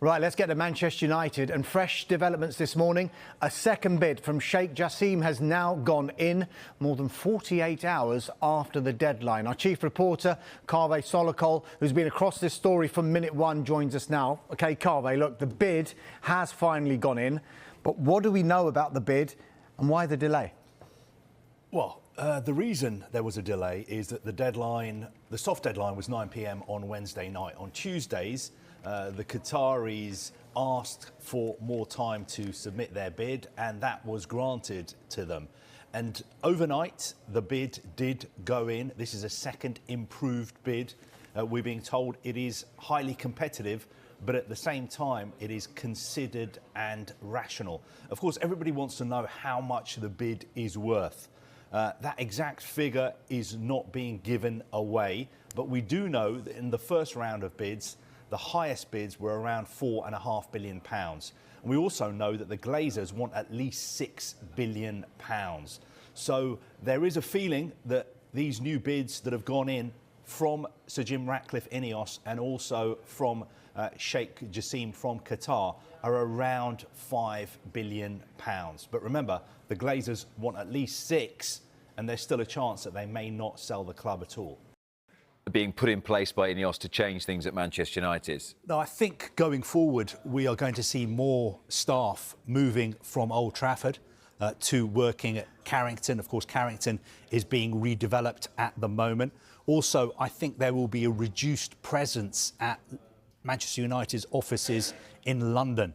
Right, let's get to Manchester United and fresh developments this morning. A second bid from Sheikh Jassim has now gone in more than 48 hours after the deadline. Our chief reporter, Kaveh Solokol, who's been across this story from minute one, joins us now. OK, Kaveh, look, the bid has finally gone in. But what do we know about the bid and why the delay? Well, the reason there was a delay is that the deadline, the soft deadline, was 9 p.m. on Wednesday night. On Tuesdays, the Qataris asked for more time to submit their bid, and that was granted to them. And overnight, the bid did go in. This is a second improved bid. We're being told it is highly competitive, but at the same time, it is considered and rational. Of course, everybody wants to know how much the bid is worth. That exact figure is not being given away, but we do know that in the first round of bids, the highest bids were around £4.5 billion. And we also know that the Glazers want at least £6 billion. So there is a feeling that these new bids that have gone in from Sir Jim Ratcliffe Ineos and also from Sheikh Jassim from Qatar are around £5 billion. But remember, the Glazers want at least 6, and there's still a chance that they may not sell the club at all. Being put in place by Ineos to change things at Manchester United? No, I think going forward, we are going to see more staff moving from Old Trafford to working at Carrington. Of course, Carrington is being redeveloped at the moment. Also, I think there will be a reduced presence at Manchester United's offices in London.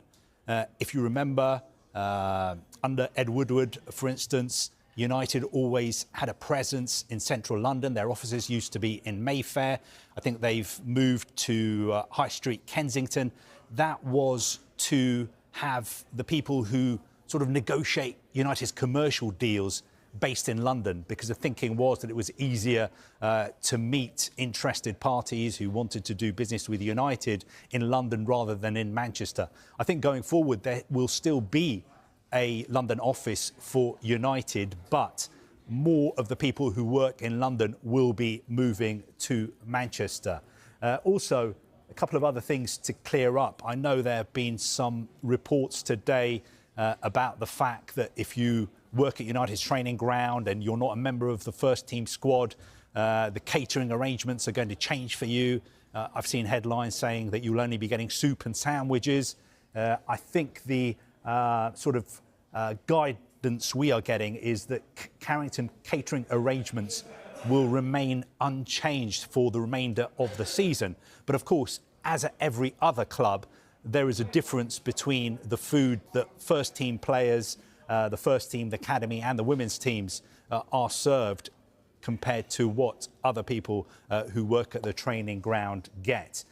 If you remember, under Ed Woodward, for instance, United always had a presence in central London. Their offices used to be in Mayfair. I think they've moved to High Street, Kensington. That was to have the people who sort of negotiate United's commercial deals based in London, because the thinking was that it was easier to meet interested parties who wanted to do business with United in London rather than in Manchester. I think going forward there will still be a London office for United, but more of the people who work in London will be moving to Manchester. Also, a couple of other things to clear up. I know there have been some reports today about the fact that if you work at United's training ground and you're not a member of the first team squad, the catering arrangements are going to change for you. I've seen headlines saying that you'll only be getting soup and sandwiches. I think the guidance we are getting is that Carrington catering arrangements will remain unchanged for the remainder of the season. But of course, as at every other club, there is a difference between the food that first team players, the first team, the academy and the women's teams are served compared to what other people who work at the training ground get.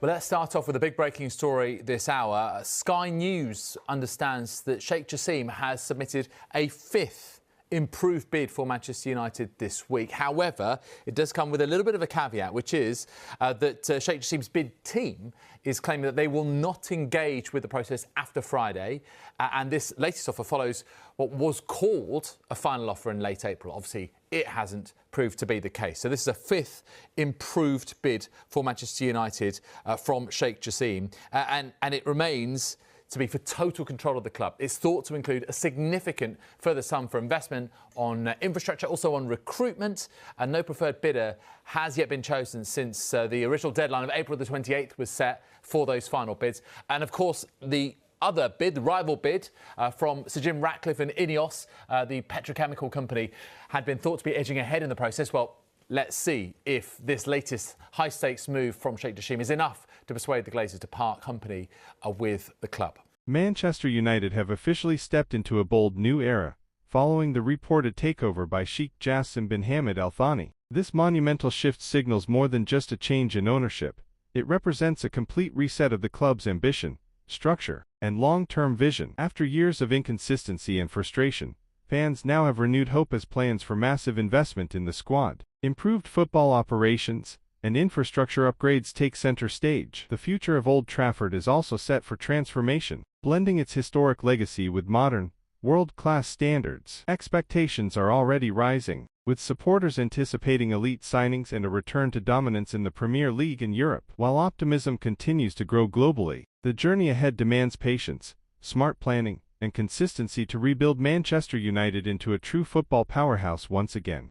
Well, let's start off with a big breaking story this hour. Sky News understands that Sheikh Jassim has submitted a 5th improved bid for Manchester United this week. However, it does come with a little bit of a caveat, which is that Sheikh Jassim's bid team is claiming that they will not engage with the process after Friday. And this latest offer follows what was called a final offer in late April. Obviously, it hasn't proved to be the case. So this is a 5th improved bid for Manchester United from Sheikh Jassim. And it remains to be for total control of the club. It's thought to include a significant further sum for investment on infrastructure, also on recruitment, and no preferred bidder has yet been chosen since the original deadline of April the 28th was set for those final bids. And of course, the other bid, the rival bid from Sir Jim Ratcliffe and Ineos, the petrochemical company, had been thought to be edging ahead in the process. Well, let's see if this latest high-stakes move from Sheikh Jassim is enough to persuade the Glazers to part company with the club. Manchester United have officially stepped into a bold new era, following the reported takeover by Sheikh Jassim bin Hamad Al Thani. This monumental shift signals more than just a change in ownership. It represents a complete reset of the club's ambition, structure, and long-term vision. After years of inconsistency and frustration, fans now have renewed hope as plans for massive investment in the squad, improved football operations, and infrastructure upgrades take center stage. The future of Old Trafford is also set for transformation, blending its historic legacy with modern, world-class standards. Expectations are already rising. with supporters anticipating elite signings and a return to dominance in the Premier League in Europe. While optimism continues to grow globally, the journey ahead demands patience, smart planning, and consistency to rebuild Manchester United into a true football powerhouse once again.